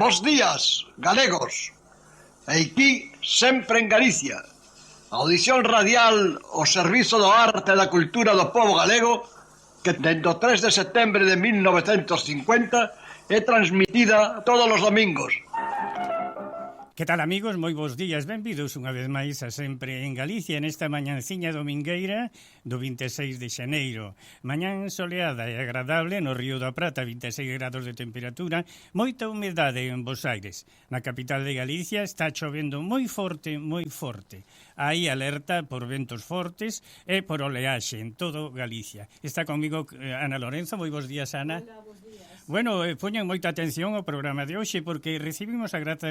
Bos días, galegos. Aquí, sempre en Galicia. Audición radial ao servizo do arte e da cultura do povo galego que dende o 3 de setembro de 1950 é transmitida todos os domingos. Que tal, amigos? Moi bons días, benvidos unha vez máis a Sempre en Galicia nesta mañanciña domingueira do 26 de xaneiro. Mañán soleada e agradable no Río da Prata, 26 grados de temperatura, moita humedade en Bos Aires. Na capital de Galicia está chovendo moi forte, moi forte. Hai alerta por ventos fortes e por oleaxe en todo Galicia. Está comigo Ana Lorenzo. Moi bons días, Ana. Hola, bons días. Bueno, poñan moita atención ao programa de hoxe porque recibimos a grata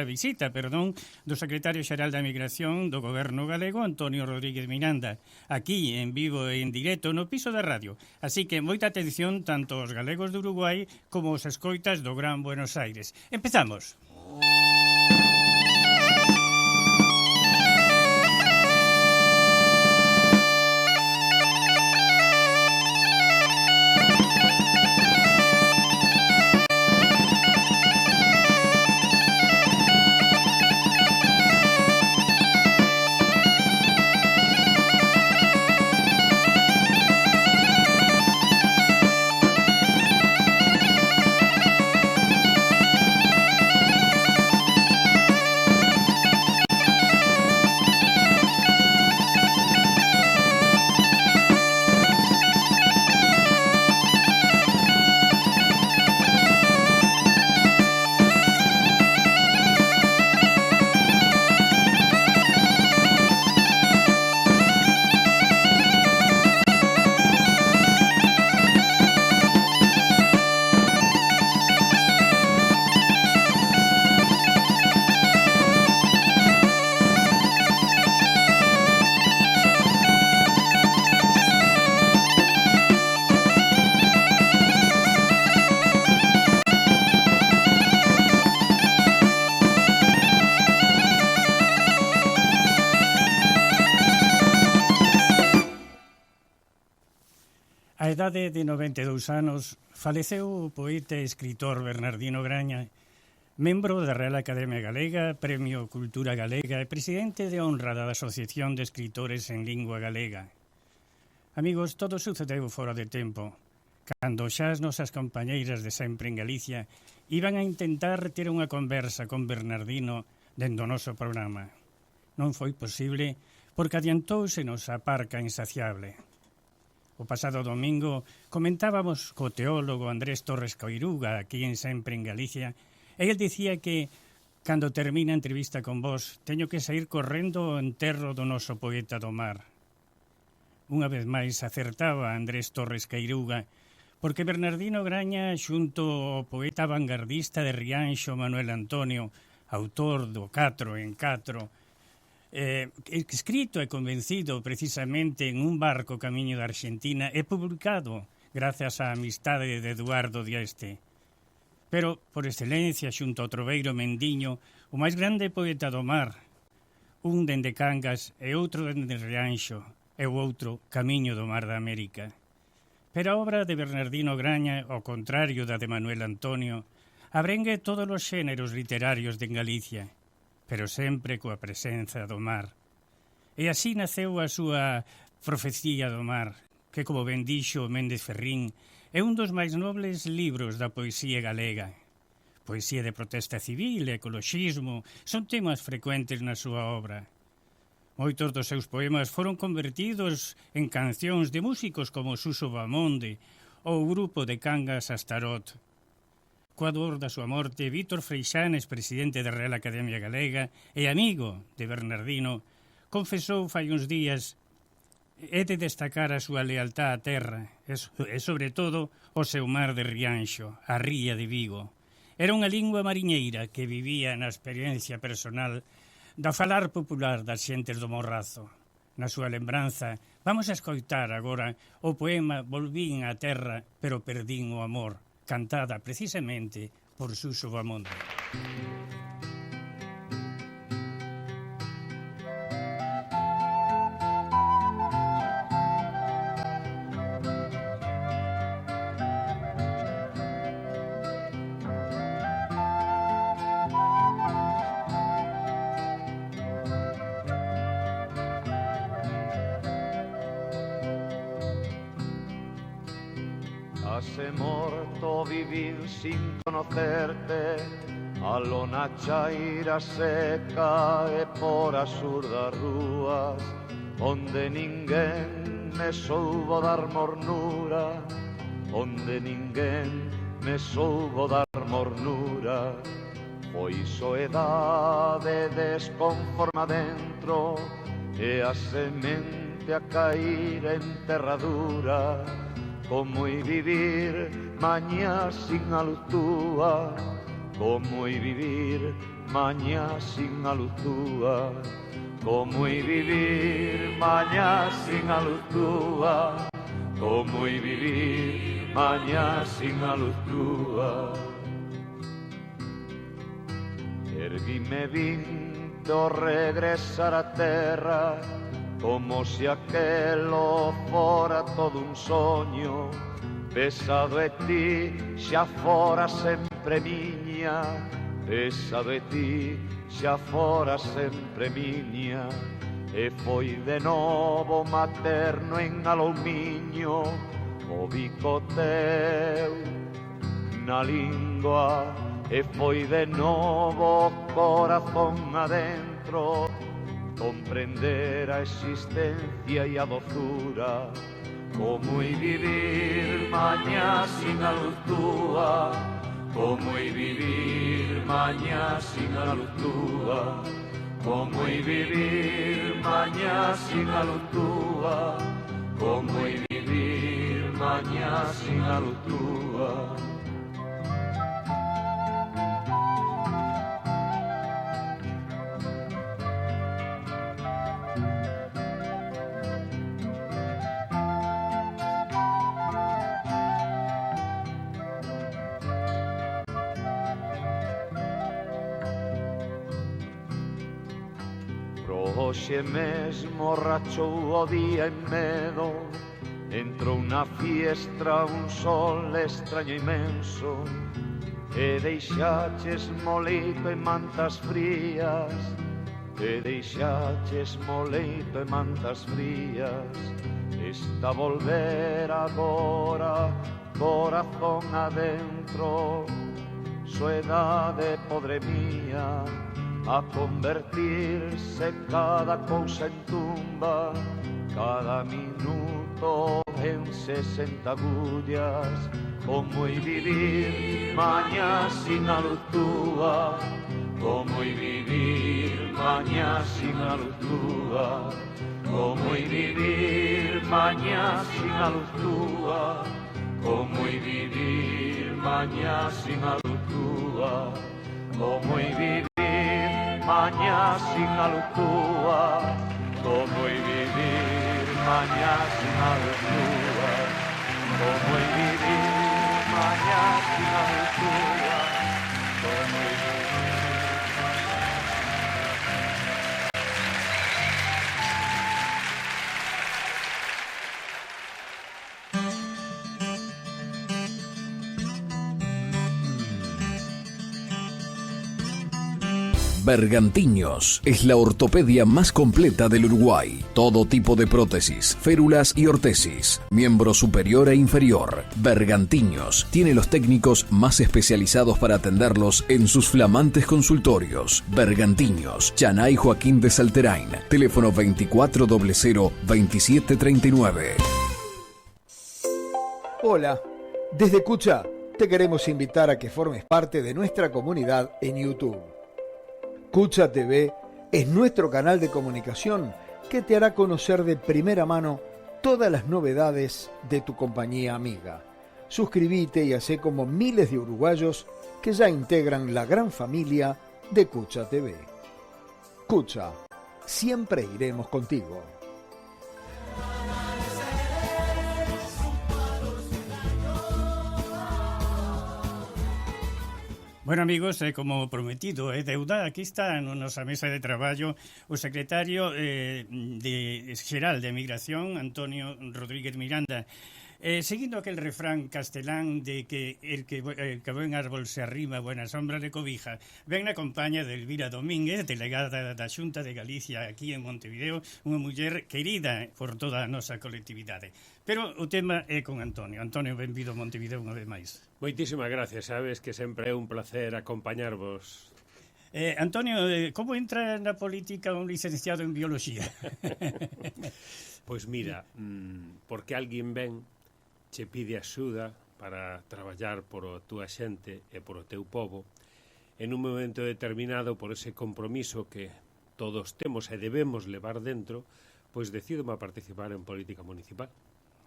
visita, do secretario xeral da Migración do Goberno galego, Antonio Rodríguez Miranda, aquí en vivo e en directo no piso da radio. Así que moita atención tanto aos galegos de Uruguai como aos escoitas do Gran Buenos Aires. Empezamos. A idade de 92 anos faleceu o poeta e escritor Bernardino Graña, membro da Real Academia Galega, Premio Cultura Galega e presidente de honra da Asociación de Escritores en Lingua Galega. Amigos, todo sucedeu fora de tempo, cando xa as nosas compañeiras de Sempre en Galicia iban a intentar ter unha conversa con Bernardino dentro do noso programa. Non foi posible porque adiantouse-nos a parca insaciable. O pasado domingo comentábamos co teólogo Andrés Torres Coiruga aquí en Sempre en Galicia e el dicía que cando termina a entrevista con vos teño que sair correndo ao enterro do noso poeta do mar. Unha vez máis acertaba Andrés Torres Coiruga porque Bernardino Graña xunto ao poeta vanguardista de Rianxo Manuel Antonio, autor do Catro en Catro, escrito e convencido precisamente en un barco camiño da Argentina e publicado grazas á amistade de Eduardo Dieste. Pero, por excelencia, xunto ao troveiro Mendiño, o máis grande poeta do mar, un dende Cangas e outro dende Rianxo, e o outro camiño do mar da América. Pero a obra de Bernardino Graña, ao contrario da de Manuel Antonio, abrengue todos os xéneros literarios de Galicia, pero sempre coa presenza do mar. E así naceu a súa Profecía do mar, que, como ben dixo Méndez Ferrín, é un dos máis nobles libros da poesía galega. Poesía de protesta civil e ecoloxismo son temas frecuentes na súa obra. Moitos dos seus poemas foron convertidos en cancións de músicos como Suso Bamonde ou o grupo de Cangas Astarot. Coa dor da súa morte, Vítor Freixanes, presidente da Real Academia Galega e amigo de Bernardino, confesou fai uns días é de destacar a súa lealtá á terra e sobre todo o seu mar de Rianxo, a ría de Vigo. Era unha lingua mariñeira que vivía na experiencia personal da falar popular das xentes do Morrazo. Na súa lembranza, vamos a escoitar agora o poema Volvín á terra, pero perdín o amor, cantada precisamente por Suso Bamonde. Hace morto vivir sin conocerte, a lona chaira seca e por as surdas rúas, onde ninguén me soubo dar mornura, onde ninguén me soubo dar mornura. Foi soedade desconforma dentro e a semente a cair en terradura. Como i vivir mañá sin a luz túa, como i vivir mañá sin a luz túa, como i vivir mañá sin a luz túa, como i vivir mañá sin a luz túa. Erguime vinto regresar a terra, como se aquelo fora todo un soño, pesado e ti xa fora sempre miña, pesado e ti xa fora sempre miña, e foi de novo materno en aloumiño, o bico teu na lingua, e foi de novo corazón adentro, comprender a existencia e a dozura. Como i vivir mañá sin a luz túa, como i vivir mañá sin a luz túa, como i vivir mañá sin a luz túa, como i vivir mañá sin a luz túa. Hoxe mesmo rachou o día en medo, entrou na fiestra un sol extraño imenso, e deixaches moleito en mantas frías, e deixaches moleito en mantas frías. Está a volver agora, corazón adentro, soedade podre mía, a convertirse cada cousa en tumba, cada minuto en 60 agullas. Como i vivir mañá sin a luz túa, como i vivir mañá sin a luz túa, como i vivir mañá sin a luz túa, como i vivir mañá sin a luz túa, como i vivir mañá sin a luz túa, como i vivir mañá sin a luz túa, como i vivir mañá sin a luz túa, como i vivir. Bergantiños es la ortopedia más completa del Uruguay. Todo tipo de prótesis, férulas y ortesis, miembro superior e inferior. Bergantiños tiene los técnicos más especializados para atenderlos en sus flamantes consultorios. Bergantiños, Chanay Joaquín de Salterain, teléfono 2400-2739. Hola, desde Cucha te queremos invitar a que formes parte de nuestra comunidad en YouTube. Cucha TV es nuestro canal de comunicación que te hará conocer de primera mano todas las novedades de tu compañía amiga. Suscríbete y hacé como miles de uruguayos que ya integran la gran familia de Cucha TV. Cucha, siempre iremos contigo. Bueno, amigos, como prometido, deuda, aquí está na nosa mesa de traballo o secretario xeral de Migración, Antonio Rodríguez Miranda. Seguindo aquel refrán castelán de que el que buen árbol se arrima, buena sombra le cobija, ven na compañía de Elvira Domínguez, delegada da Xunta de Galicia aquí en Montevideo, unha muller querida por toda a nosa colectividade. Pero o tema é con Antonio. Antonio, benvido a Montevideo unha vez máis. Moitísimas gracias, sabes que sempre é un placer acompañarvos. Antonio, como entra na política un licenciado en biología? Pois mira, porque alguén ven che pide axuda para traballar por a túa xente e por o teu povo, en un momento determinado, por ese compromiso que todos temos e debemos levar dentro, pois decídome a participar en política municipal.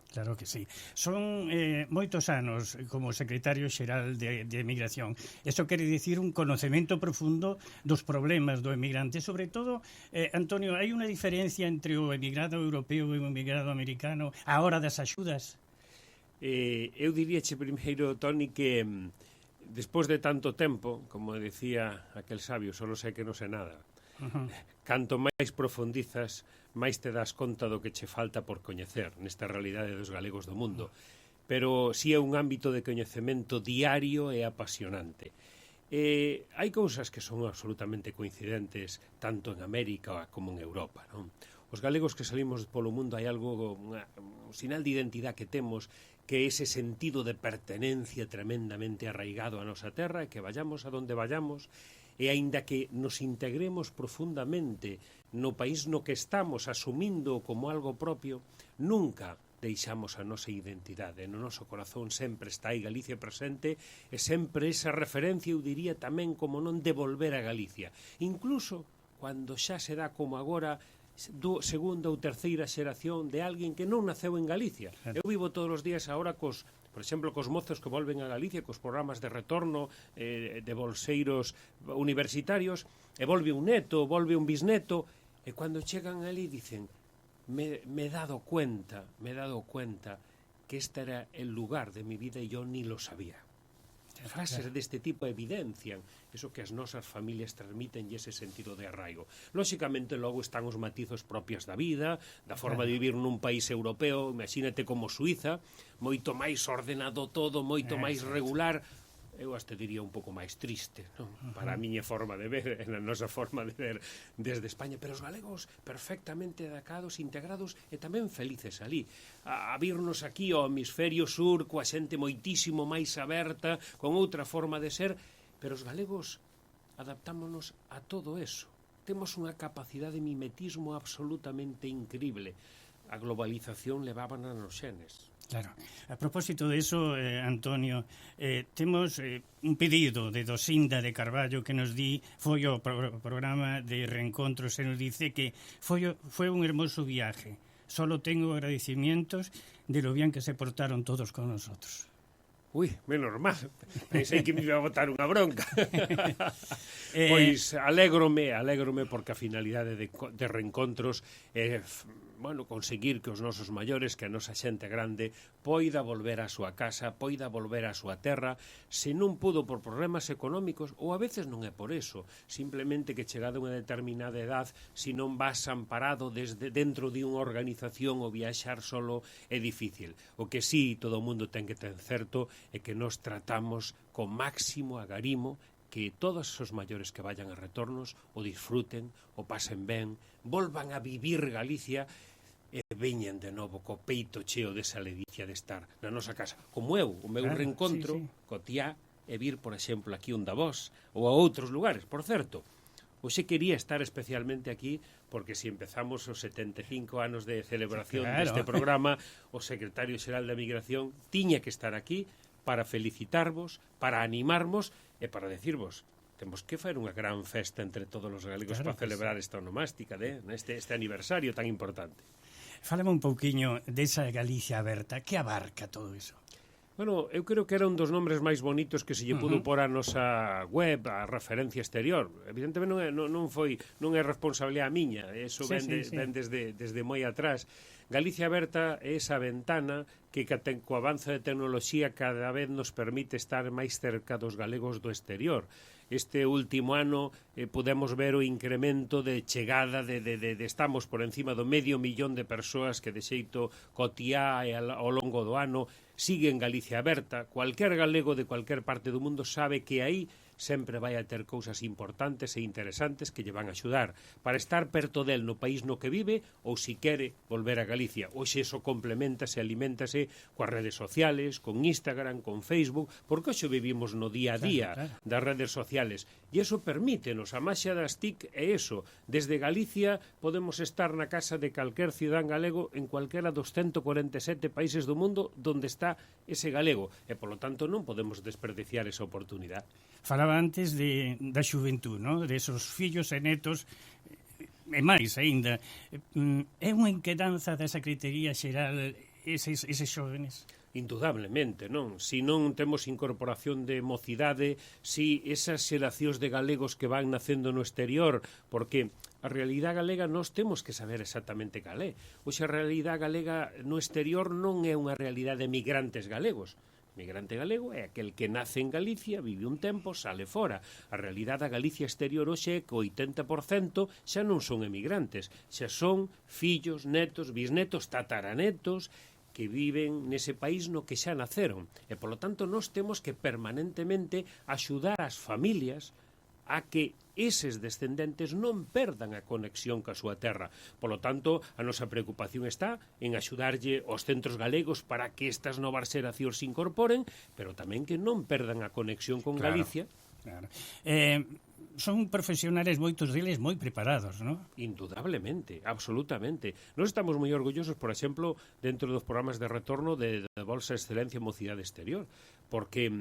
Claro que sí. Son moitos anos como secretario xeral de Migración. Isto quere dicir un conocemento profundo dos problemas do emigrante. Sobre todo, Antonio, hai unha diferencia entre o emigrado europeo e o emigrado americano á hora das axudas? Eu diríache primeiro, Toni, que despois de tanto tempo, como decía aquel sabio, solo sei que non sei nada, canto máis profundizas, máis te das conta do que che falta por coñecer nesta realidade dos galegos do mundo. Pero si é un ámbito de coñecemento diario e apasionante. Hai cousas que son absolutamente coincidentes tanto en América como en Europa, non? Os galegos que salimos polo mundo hai algo, un sinal de identidade que temos, que é ese sentido de pertenencia tremendamente arraigado a nosa terra, e que vayamos a donde vayamos, e aínda que nos integremos profundamente no país no que estamos, asumindo como algo propio, nunca deixamos a nosa identidade. No noso corazón sempre está aí Galicia presente, e sempre esa referencia, eu diría tamén, como non devolver a Galicia. Incluso cando xa se dá como agora segunda ou terceira xeración de alguén que non naceu en Galicia. Eu vivo todos os días agora por exemplo, cos mozos que volven a Galicia, cos programas de retorno de bolseiros universitarios, e volve un neto, volve un bisneto, e cando chegan ali dicen, me he dado cuenta que este era el lugar de mi vida e yo ni lo sabía. Frases deste tipo evidencian eso que as nosas familias transmiten e ese sentido de arraigo. Lóxicamente, logo están os matizos propios da vida, da forma de vivir nun país europeo, imagínate como Suiza, moito máis ordenado todo, moito máis regular. Eu até diría un pouco máis triste, non? Para a miña forma de ver, na nosa forma de ver desde España, pero os galegos perfectamente adaptados, integrados e tamén felices ali. A virnos aquí ao hemisferio sur, coa xente moitísimo máis aberta, con outra forma de ser, pero os galegos adaptámonos a todo eso. Temos unha capacidade de mimetismo absolutamente increíble. A globalización levábana nos xenes. Claro. A propósito de eso, Antonio, temos un pedido de Dosinda de Carballo que nos foi o programa de reencontros e nos dice que foi un hermoso viaje. Solo tengo agradecimientos de lo bien que se portaron todos con nosotros. Ui, menos mal. Pensei que me iba a botar unha bronca. Pois alégrome porque a finalidade de reencontros é conseguir que os nosos maiores, que a nosa xente grande, poida volver á súa casa, poida volver á súa terra, se non pudo por problemas económicos, ou a veces non é por eso, simplemente que chegado a unha determinada edad, se non vas amparado desde dentro de unha organización ou viaxar solo é difícil. O que sí todo o mundo ten que ter certo é que nos tratamos con máximo agarimo, que todos os maiores que vayan a retornos o disfruten, o pasen ben, volvan a vivir Galicia e veñan de novo co peito cheo desa ledicia de estar na nosa casa. Como eu, o meu reencontro co tía e vir, por exemplo, aquí un da vos ou a outros lugares. Por certo, hoxe quería estar especialmente aquí porque se empezamos os 75 anos de celebración deste programa, o secretario xeral da Migración tiña que estar aquí para felicitarvos, para animarvos e para decirvos, temos que facer unha gran festa entre todos os galegos para celebrar esta onomástica, este aniversario tan importante. Fálame un pouquiño desa Galicia aberta, que abarca todo iso? Bueno, eu creo que era un dos nombres máis bonitos que se lle pudo pôr a nosa web, a referencia exterior. Evidentemente non é responsabilidade miña, eso ven desde moi atrás. Galicia Aberta é esa ventana que co avance de tecnoloxía cada vez nos permite estar máis cerca dos galegos do exterior. Este último ano podemos ver o incremento de chegada estamos por encima do 500.000 de persoas que de xeito cotiá ao longo do ano siguen Galicia Aberta. Cualquier galego de cualquier parte do mundo sabe que aí sempre vai a ter cousas importantes e interesantes que lle van a axudar para estar perto del no país no que vive ou si quere volver a Galicia. Hoxe iso complementase, alimentase coas redes sociales, con Instagram, con Facebook, porque hoxe vivimos no día a día das redes sociales e iso permítenos, a maxia das TIC é eso, desde Galicia podemos estar na casa de calquer cidadán galego en cualquera dos 147 países do mundo donde está ese galego e polo tanto non podemos desperdiciar esa oportunidade. Falaba antes da xuventud, ¿no? De esos fillos e netos, e máis aínda. É unha inquedanza da Secretaría Xeral eses xóvenes? Indudablemente, non? Si non temos incorporación de mocidade, si esas xeracións de galegos que van nacendo no exterior, porque a realidade galega nós temos que saber exactamente cal é. Oxe, a realidade galega no exterior non é unha realidade de migrantes galegos. Migrante galego é aquel que nace en Galicia, vive un tempo, sale fora. A realidade da Galicia exterior hoxe é que o 80% xa non son emigrantes, xa son fillos, netos, bisnetos, tataranetos que viven nese país no que xa naceron. E, polo tanto, nós temos que permanentemente axudar as familias a que eses descendentes non perdan a conexión ca súa terra. Polo tanto, a nosa preocupación está en axudarlle aos centros galegos para que estas novas xeracións se incorporen, pero tamén que non perdan a conexión con Galicia. Claro. Son profesionales, moitos deles, moi preparados, non? Indudablemente, absolutamente. Nós estamos moi orgullosos, por exemplo, dentro dos programas de retorno de Bolsa Excelencia e Mocidade Exterior, porque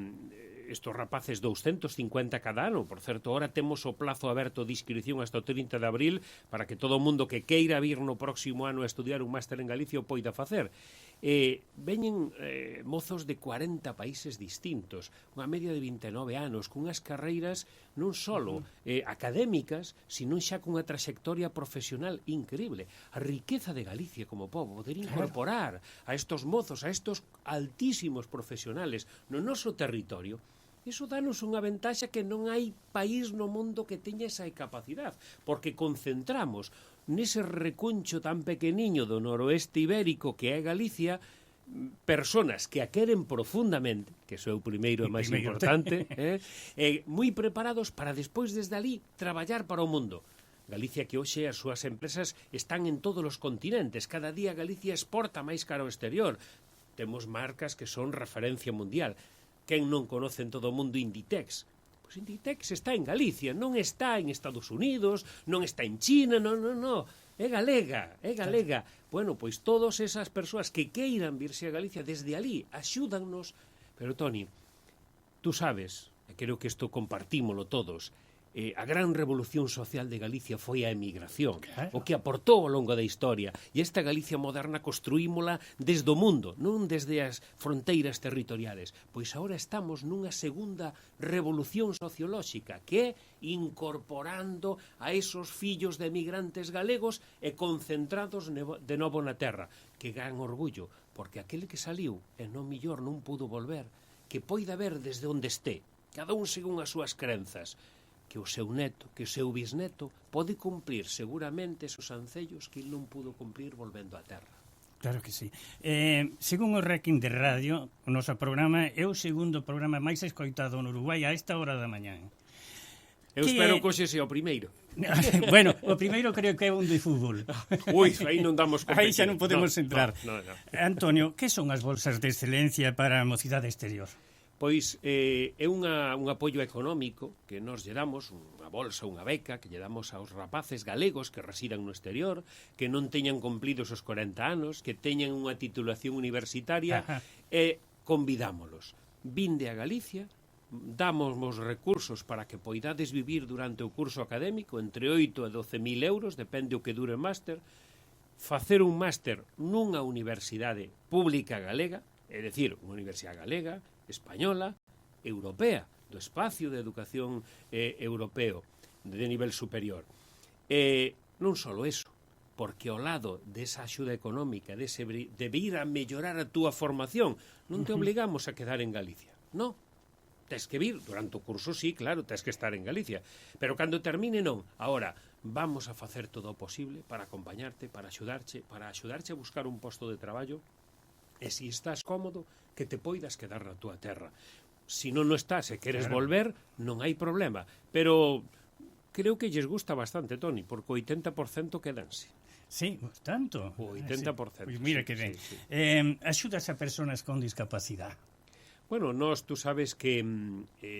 estos rapaces 250 cada ano, por certo, ahora temos o plazo aberto de inscripción hasta o 30 de abril para que todo o mundo que queira vir no próximo ano a estudiar un máster en Galicia o poida facer. Veñen mozos de 40 países distintos, unha media de 29 anos, cunhas carreiras non solo académicas, sino xa cunha trayectoria profesional increíble. A riqueza de Galicia como pobo, poder incorporar a estos mozos, a estos altísimos profesionales no noso territorio, iso danos unha ventaxa que non hai país no mundo que teña esa capacidade, porque concentramos nese recuncho tan pequeniño do noroeste ibérico que é Galicia, personas que a queren profundamente, que iso é o primeiro e máis importante, moi preparados para despois desde ali traballar para o mundo. Galicia que hoxe as súas empresas están en todos os continentes, cada día Galicia exporta máis cara ao exterior, temos marcas que son referencia mundial. Quen non conoce en todo o mundo Inditex? Pois Inditex está en Galicia, non está en Estados Unidos, non está en China, non. É galega, é galega. Bueno, pois todas esas persoas que queiran virse a Galicia desde ali, axúdannos. Pero, Toni, tú sabes, e creo que isto compartímolo todos, a gran revolución social de Galicia foi a emigración, o que aportou ao longo da historia. E esta Galicia moderna construímola desde o mundo, non desde as fronteiras territoriales. Pois agora estamos nunha segunda revolución sociolóxica, que é incorporando a esos fillos de emigrantes galegos e concentrados de novo na terra. Que gran orgullo, porque aquele que saliu e non millor non pudo volver, que poida ver desde onde este, cada un según as súas crenzas, que o seu neto, que o seu bisneto pode cumplir seguramente esos ancellos que ele non pudo cumplir volvendo á terra. Claro que sí. Según o ranking de radio, o noso programa é o segundo programa máis escoitado no Uruguai a esta hora da mañán. Eu espero que hoxe sea o primeiro. Bueno, o primeiro creo que é un de fútbol. Ui, aí non damos Aí competición. xa non podemos entrar. No. Antonio, que son as bolsas de excelencia para a mocidade exterior? Pois é un apoio económico que nos lle damos, unha bolsa, unha beca, que lle damos aos rapaces galegos que residan no exterior, que non teñan cumplidos os 40 anos, que teñan unha titulación universitaria, e convidámolos. Vinde a Galicia, damos os recursos para que poidades vivir durante o curso académico, entre 8 e 12.000 euros, depende o que dure o máster, facer un máster nunha universidade pública galega, é dicir, unha universidade galega, española, europea, do espacio de educación europeo de nivel superior. Non só eso, porque ao lado desa axuda económica, de vir a mellorar a túa formación, non te obligamos a quedar en Galicia. Non. Tes que vir, durante o curso sí, claro, tes que estar en Galicia, pero cando termine non. Ahora, vamos a facer todo o posible para acompañarte, para axudarche a buscar un posto de traballo, e se estás cómodo, que te poidas quedar na túa terra. Se non estás e queres volver, non hai problema, pero creo que lles gusta bastante, Toni, porque o 80% quedanse. Sí, tanto. O 80%. Pois mira que ben. Sí. Axudas a persoas con discapacidade. Bueno, tú sabes que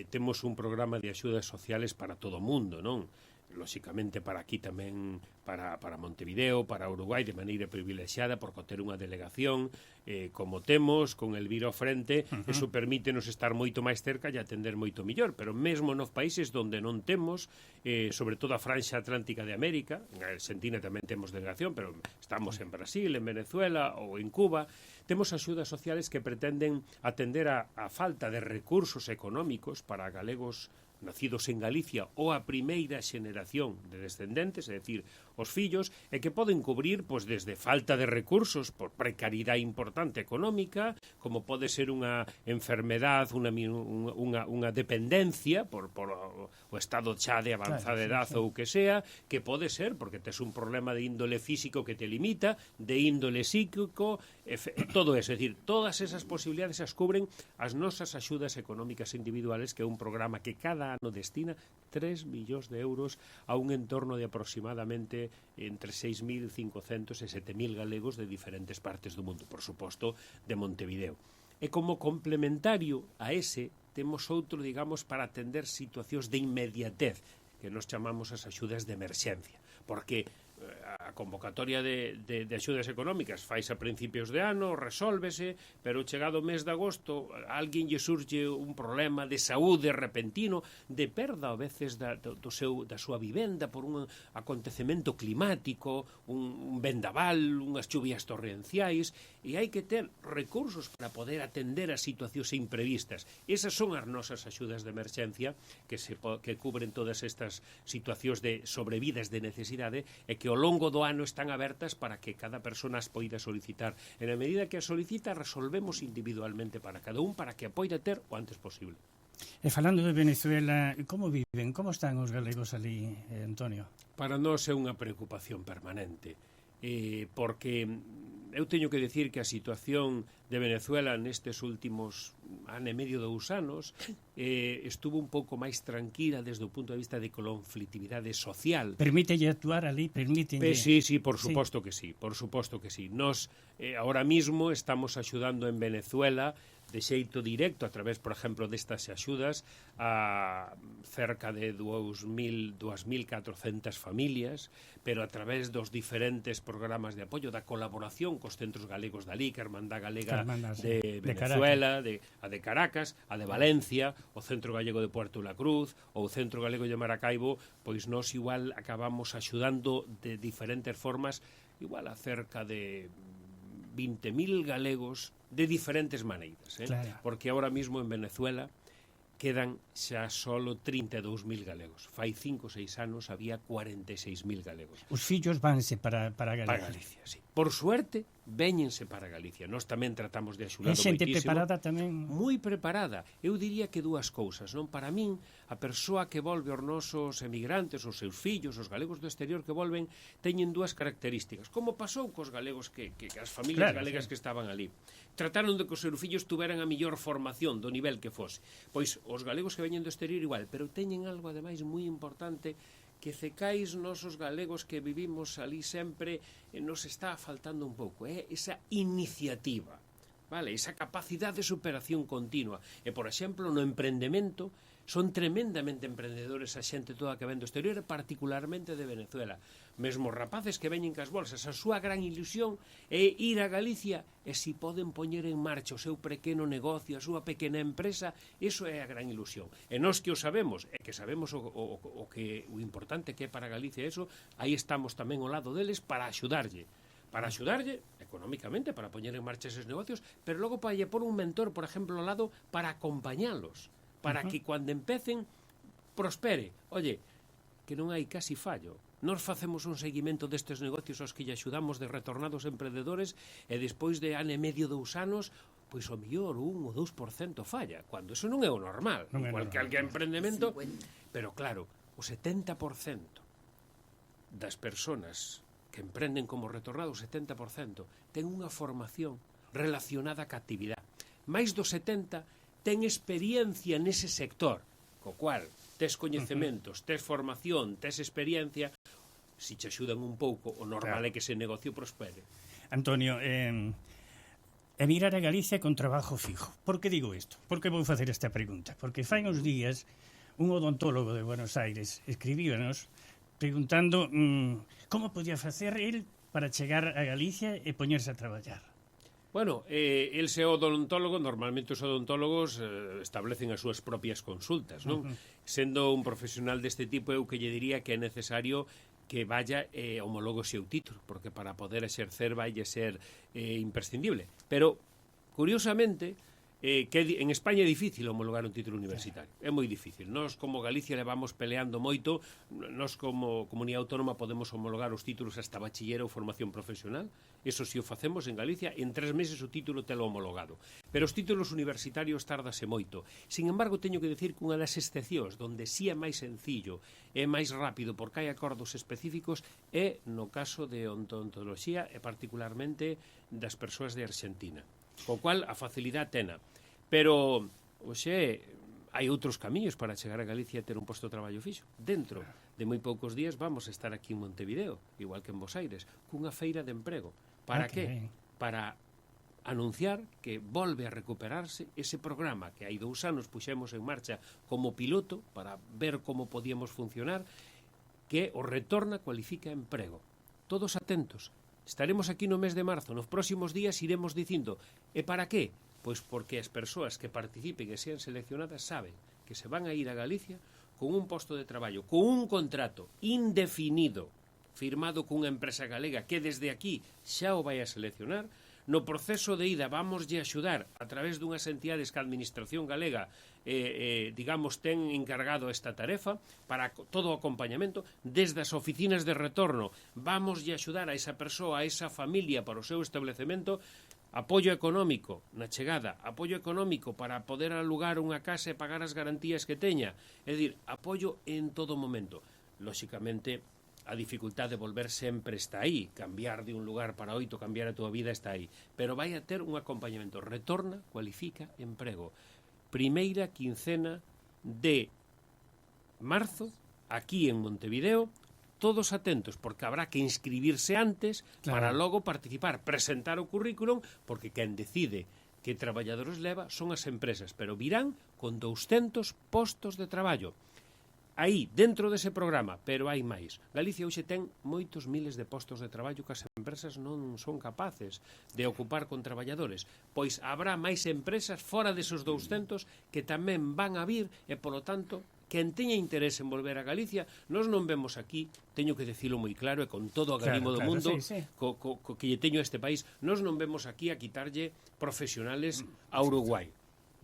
temos un programa de axudas sociales para todo o mundo, non? Lóxicamente para aquí tamén, para Montevideo, para Uruguai de maneira privilexiada, porque ter unha delegación como temos, con el viro frente, eso permítenos estar moito máis cerca e atender moito millor, pero mesmo nos países onde non temos, sobre todo a franxa atlántica de América, en Argentina tamén temos delegación, pero estamos en Brasil, en Venezuela ou en Cuba, temos axudas sociales que pretenden atender a falta de recursos económicos para galegos nacidos en Galicia ou a primeira xeneración de descendentes, é dicir, os fillos, e que poden cubrir pois, desde falta de recursos por precariedade importante económica, como pode ser unha enfermedade, unha dependencia por o estado xa de avanzada edad ou que sea, que pode ser porque tes un problema de índole físico que te limita, de índole psíquico, todo eso, é dicir, todas esas posibilidades as cubren as nosas axudas económicas individuales, que é un programa que cada ano destina 3 millóns de euros a un entorno de aproximadamente entre 6.500 e 7.000 galegos de diferentes partes do mundo, por suposto, de Montevideo. E como complementario a ese, temos outro, digamos, para atender situacións de inmediatez, que nos chamamos as axudas de emerxencia, porque a convocatoria de axudas económicas fais a principios de ano, resólvese, pero chegado o mes de agosto alguén lle surge un problema de saúde repentino, de perda a veces da súa vivenda por un acontecemento climático, un vendaval, unhas chuvias torrenciais, e hai que ter recursos para poder atender as situacións imprevistas. Esas son as nosas axudas de emerxencia que cubren todas estas situacións de sobrevidas de necesidade e que ao longo do ano están abertas para que cada persona as poida solicitar. En a medida que as solicita, resolvemos individualmente para cada un para que a poida ter o antes posible. E falando de Venezuela, como viven? Como están os galegos ali, Antonio? Para nós é unha preocupación permanente, porque eu teño que decir que a situación de Venezuela nestes últimos ano e medio, 2 anos, estuvo un pouco máis tranquila desde o punto de vista de conflictividade social. Permítelle actuar ali? Sí, por suposto que sí, por suposto que sí. Nos, ahora mismo, estamos axudando en Venezuela de xeito directo, a través, por exemplo, destas axudas, a cerca de 2.400 familias, pero a través dos diferentes programas de apoio, da colaboración cos centros galegos da LIC, a Hermandad Galega de Venezuela, a de Caracas, a de Valencia, o Centro Gallego de Puerto la Cruz, ou o Centro Galego de Maracaibo, pois nós igual acabamos axudando de diferentes formas, igual a cerca de 20.000 galegos de diferentes maneiras, Claro. Porque ahora mismo en Venezuela quedan xa solo 32.000 galegos. Fai 5 ou 6 anos había 46.000 galegos. Os fillos vanse para Galicia. Para Galicia, sí. Por suerte, véñense para Galicia. Nós tamén tratamos de axudar moitísimo. É xente moitísimo. preparada tamén? Moi preparada. Eu diría que 2 cousas, non? Para min, a persoa que volve aos nosos emigrantes, os seus fillos, os galegos do exterior que volven, teñen 2 características. Como pasou cos galegos que as familias galegas que estaban ali. Trataron de que os seus fillos tuveran a mellor formación do nivel que fose. Pois os galegos que veñen do exterior igual, pero teñen algo ademais moi importante que cecais nosos galegos que vivimos ali sempre nos está faltando un pouco, esa iniciativa, vale? Esa capacidade de superación continua. E, por exemplo, no emprendemento son tremendamente emprendedores a xente toda que ven do exterior, particularmente de Venezuela. Mesmo rapaces que veñen cas bolsas, a súa gran ilusión é ir a Galicia e si poden poñer en marcha o seu pequeno negocio, a súa pequena empresa, iso é a gran ilusión. E nós que o sabemos, e que sabemos o importante que é para Galicia eso, aí estamos tamén ao lado deles para axudarlle económicamente, para poñer en marcha eses negocios, pero logo para lle pôr un mentor, por exemplo, ao lado, para acompañalos, para que cando empecen prospere. Oye, que non hai casi fallo. Nós facemos un seguimento destes negocios aos que lle axudamos de retornados emprendedores e despois de ano e medio, 2 anos, pois o mellor 1 ou 2% falla, cando eso non é o normal. Cualquier emprendemento, pero claro, o 70% das persoas que emprenden como retornados, 70%, ten unha formación relacionada ca actividade. Mais do 70% ten experiencia nese sector, co cual tes coñecementos, tes formación, tes experiencia, si te axudan un pouco, o normal é que ese negocio prospere. Antonio, mirar a Galicia con trabajo fijo. Por que digo isto? Por que vou facer esta pregunta? Porque fai uns días un odontólogo de Buenos Aires escribíbanos preguntando como podía facer el para chegar a Galicia e poñerse a traballar. Bueno, el se odontólogo, normalmente os odontólogos establecen as súas propias consultas, non? Sendo un profesional deste tipo, eu que lle diría que é necesario que vaya homologue o seu título, porque para poder exercer vai ser imprescindible. Pero, curiosamente, que en España é difícil homologar un título universitario. É moi difícil. Nós, como Galicia, levamos peleando moito. Nós, como comunidade autónoma, podemos homologar os títulos hasta bachiller ou formación profesional. Eso si o facemos en Galicia, en 3 meses o título telo homologado. Pero os títulos universitarios tardase moito. Sin embargo, teño que decir que unha das excepcións donde si é máis sencillo, é máis rápido porque hai acordos específicos, é no caso de odontoloxía e particularmente das persoas de Argentina. Co cual, a facilidade tena. Pero, oxe, hai outros camiños para chegar a Galicia e ter un posto de traballo fixo. Dentro de moi poucos días vamos a estar aquí en Montevideo, igual que en Bos Aires, cunha feira de emprego. Para que? Para anunciar que volve a recuperarse ese programa que hai 2 anos puxemos en marcha como piloto para ver como podíamos funcionar, que o Retorna Cualifica Emprego. Todos atentos. Estaremos aquí no mes de marzo. Nos próximos días iremos dicindo. E para qué? Pois porque as persoas que participen e sean seleccionadas saben que se van a ir a Galicia con un posto de traballo, con un contrato indefinido firmado cunha empresa galega que desde aquí xa o vai a seleccionar. No proceso de ida vamoslle axudar a través dunhas entidades que a Administración Galega digamos, ten encargado esta tarefa para todo o acompañamento. Desde as oficinas de retorno vamoslle axudar a esa persoa, a esa familia para o seu establecemento, apoio económico na chegada, apoio económico para poder alugar unha casa e pagar as garantías que teña, é dicir, apoio en todo momento. Lóxicamente, a dificultade de volver sempre está aí, cambiar de un lugar para outro, cambiar a túa vida está aí, pero vai a ter un acompañamento. Retorna, Cualifica, Emprego. Primeira quincena de marzo, aquí en Montevideo, todos atentos, porque habrá que inscribirse antes para logo participar, presentar o currículum, porque quen decide que traballadores leva son as empresas, pero virán con 200 postos de traballo. Aí, dentro dese programa, pero hai máis. Galicia hoxe ten moitos miles de postos de traballo que as empresas non son capaces de ocupar con traballadores. Pois habrá máis empresas fora desos 200 que tamén van a vir e, polo tanto, quen teña interés en volver a Galicia, nós non vemos aquí, teño que decilo moi claro e con todo o agarimo do mundo que lle teño a este país, nós non vemos aquí a quitarlle profesionales a Uruguai.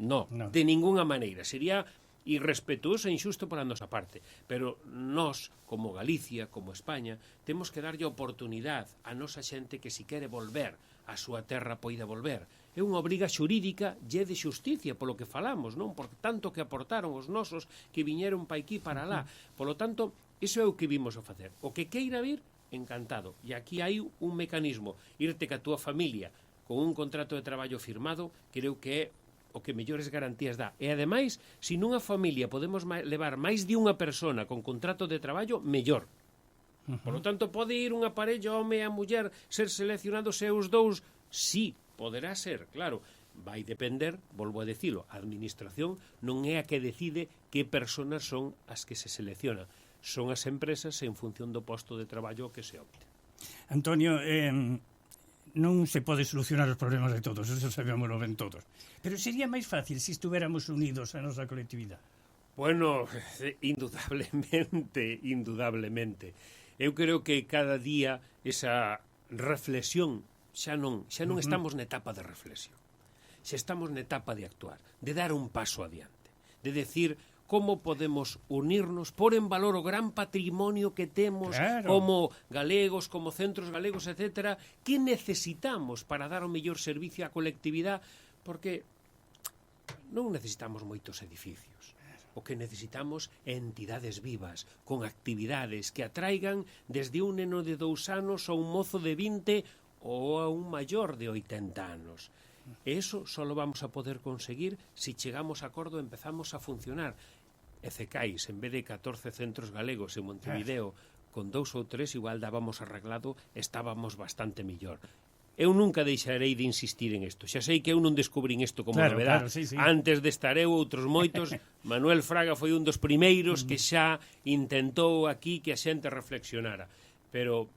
No, de ninguna maneira. Sería irrespetuoso e injusto por a nosa parte, pero nós, como Galicia, como España, temos que darlle oportunidade a nosa xente que si quere volver a súa terra poida volver. É unha obriga xurídica e de xusticia, polo que falamos, non? Por tanto que aportaron os nosos que viñeron pa aquí para lá. Polo tanto, iso é o que vimos a facer. O que queira vir, encantado. E aquí hai un mecanismo. Irte ca túa familia con un contrato de traballo firmado, creo que é o que mellores garantías dá. E, ademais, se nunha familia podemos levar máis de unha persona con contrato de traballo, mellor. Por lo tanto, pode ir unha parella, home e a muller, ser seleccionados e os dous? Sí, poderá ser, claro. Vai depender, volvo a decilo, a administración non é a que decide que persoas son as que se seleccionan. Son as empresas en función do posto de traballo que se opte. Antonio, non se pode solucionar os problemas de todos, eso sabémoslo ben todos. Pero sería máis fácil se estuviéramos unidos a nosa colectividade. Bueno, indudablemente. Eu creo que cada día esa reflexión xa non estamos na etapa de reflexión. Xa estamos na etapa de actuar, de dar un paso adiante, de decir como podemos unirnos, por en valor o gran patrimonio que temos, Claro. como galegos, como centros galegos, etcétera, que necesitamos para dar o mellor servicio á colectividade, porque non necesitamos moitos edificios. O que necesitamos é entidades vivas, con actividades que atraigan desde un neno de 2 anos a un mozo de 20 ou a un maior de 80 anos. E iso só vamos a poder conseguir se chegamos a acordo e empezamos a funcionar. E Cecais, en vez de 14 centros galegos en Montevideo, con 2 ou 3 igual dábamos arreglado, estábamos bastante millor. Eu nunca deixarei de insistir en isto. Xa sei que eu non descubrín isto como novedade. Sí. Antes de estar eu, outros moitos, Manuel Fraga foi un dos primeiros que xa intentou aquí que a xente reflexionara. Pero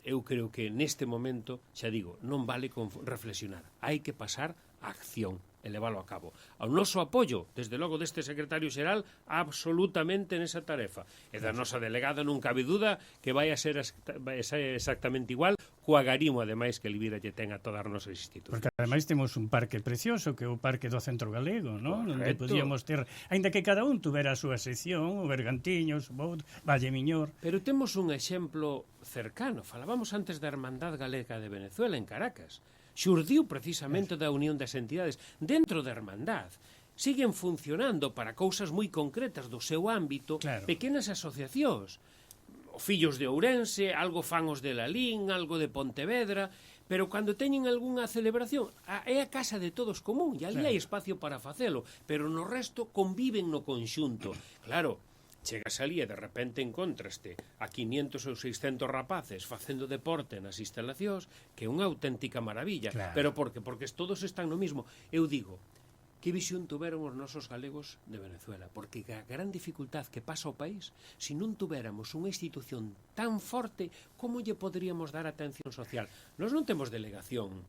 eu creo que neste momento, xa digo, non vale con reflexionar. Hai que pasar a acción e leválo a cabo. Ao noso apoio, desde logo deste secretario xeral, absolutamente nesa tarefa. E da nosa delegada non cabe duda que vai a ser exactamente igual coa Garimo, ademais, que Elvira lle ten a todas as nosas institucións. Porque ademais temos un parque precioso, que é o Parque do Centro Galego, non? Onde Correcto. podíamos ter, aínda que cada un tuvera a súa sección, o Bergantiños, o Bout, Valle Miñor. Pero temos un exemplo cercano. Falábamos antes da Hermandad Galega de Venezuela, en Caracas. Xurdiu precisamente da unión das entidades. Dentro da Hermandad siguen funcionando para cousas moi concretas do seu ámbito, Claro. pequenas asociacións. O Fillos de Ourense, algo fan os de Lalín, algo de Pontevedra, pero cando teñen algunha celebración, é a casa de todos común, e ali Claro. hai espacio para facelo, pero no resto conviven no conxunto. Claro, chegas ali e de repente encontraste a 500 ou 600 rapaces facendo deporte nas instalacións, que é unha auténtica maravilla. Claro. Pero por que? Porque todos están no mismo. Eu digo, que visión tuveron os nosos galegos de Venezuela? Porque a gran dificultad que pasa ao país, se non tuveramos unha institución tan forte, como lle poderíamos dar atención social? Nós non temos delegación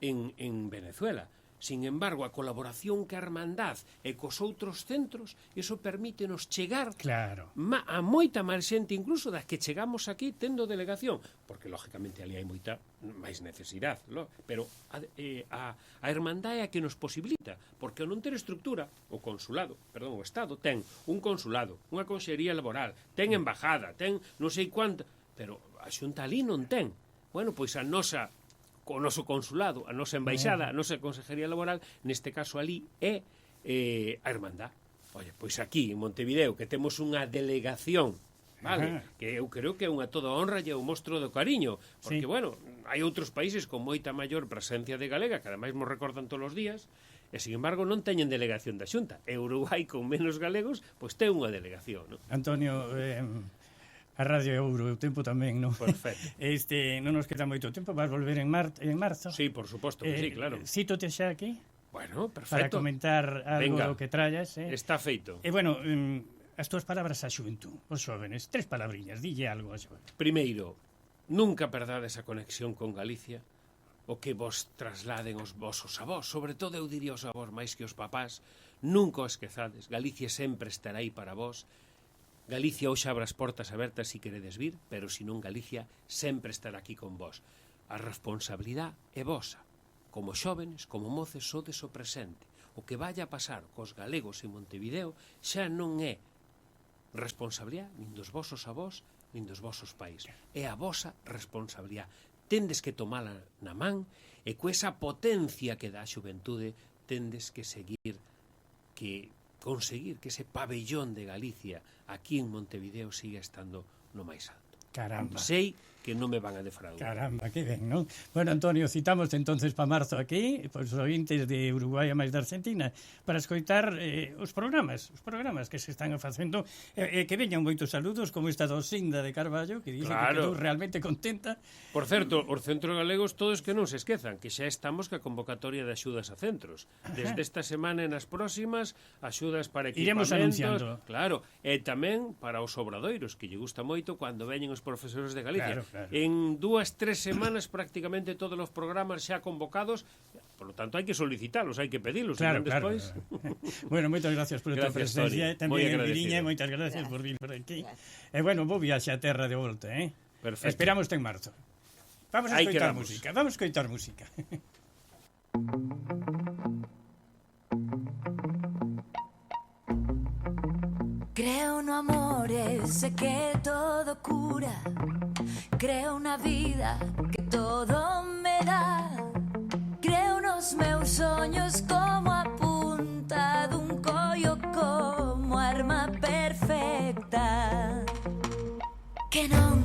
en Venezuela. Sin embargo, a colaboración que a Hermandad e cos outros centros, iso permítenos chegar Claro. a moita máis xente incluso das que chegamos aquí tendo delegación, porque lógicamente ali hai moita máis necesidade, pero a Hermandad é a que nos posibilita, porque ao non ter estructura, o Estado ten un consulado, unha consellería laboral, ten embajada, ten non sei quanto, pero a Xunta ali non ten. Bueno, pois o noso consulado, a nosa embaixada, a nosa consejería laboral, neste caso ali é a Hermandad. Oye, pois aquí en Montevideo que temos unha delegación, vale, que eu creo que é unha toda honra e un mostro do cariño, porque, bueno, hai outros países con moita maior presencia de galega, que ademais nos recordan todos os días, e, sin embargo, non teñen delegación da Xunta. E Uruguai, con menos galegos, pois ten unha delegación, non? Antonio, a Radio Euro, o tempo tamén, non? Perfecto. Non nos queda moito tempo, vas volver en marzo. Sí, por suposto que sí, claro. Cítote xa aquí Bueno, para perfecto. comentar algo Venga. do que trallas. Está feito. E, bueno, as túas palabras á xuventud, os xóvenes, 3 palabriñas, dille algo aos xóvenes. Primeiro, nunca perdades a conexión con Galicia, o que vos trasladen os vosos avós, sobre todo eu diría os avós máis que os papás, nunca o esquezades, Galicia sempre estará aí para vos, Galicia hoxe abre as portas abertas se queredes vir, pero se non Galicia sempre estará aquí con vos. A responsabilidade é vosa, como xóvenes, como moces, sodes o presente. O que vaya a pasar cos galegos en Montevideo xa non é responsabilidade nin dos vosos avós, nin dos vosos pais. É a vosa responsabilidade. Tendes que tomala na man e coesa potencia que dá a xuventude tendes que conseguir que ese pabellón de Galicia aquí en Montevideo siga estando no máis alto. Caramba. Sei que non me van a defraudar. Caramba, que ben, non? Bueno, Antonio, citamos entonces para marzo aquí, pois os ointes de Uruguai e máis da Argentina, para escoitar os programas que se están facendo, que veñan moitos saludos, como esta Dosinda de Carballo, que dice que quedou realmente contenta. Por certo, os centros galegos todos que non se esquezan, que xa estamos ca convocatoria de axudas a centros. Desde esta semana e nas próximas, axudas para equipamentos. Iremos anunciando. Claro, e tamén para os obradoiros, que lle gusta moito cando veñen os profesores de Galicia. Claro. En 2-3 semanas prácticamente todos os programas xa convocados, por lo tanto hai que solicitalos, hai que pedilos, Claro. despois. Bueno, moitas gracias por a tua Gracias, presencia, Toni. tamén en Moi Viriña, agradecido. moitas gracias por vir por aquí. E bueno, vou viaxe a terra de volta, Perfecto. Esperamos en marzo. Vamos a Aí escoitar quedamos. música, vamos a escoitar música. Creo no amore, sé que todo cura. Creo na vida que todo me dá. Creo nos meus soños como a punta dun collo, como arma perfecta. Que non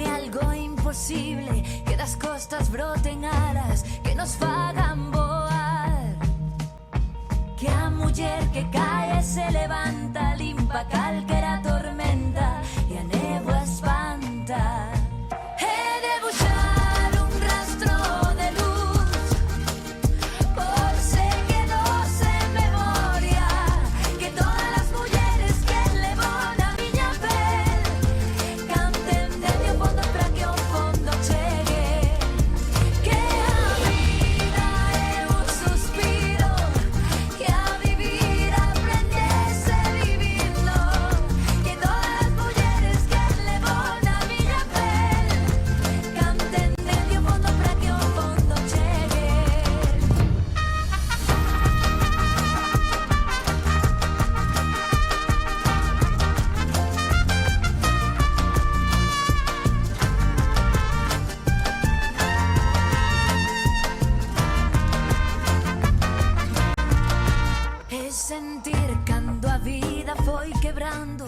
é algo imposible, que das costas broten alas, que nos fagan voar. Que a muller que cae se levanta, limpa calquera tormenta e a néboa espanta. He de buxar un rastro de luz, por se quedou sen memoria, que todas as mulleres que levo na miña pel canten desde o fondo para que ao fondo chegue. Que a vida é un suspiro, que a vivir aprendese vivindo, que todas as mulleres que levo na miña pel canten desde o fondo para que ao fondo chegue. É sentir cando a vida foi quebrando,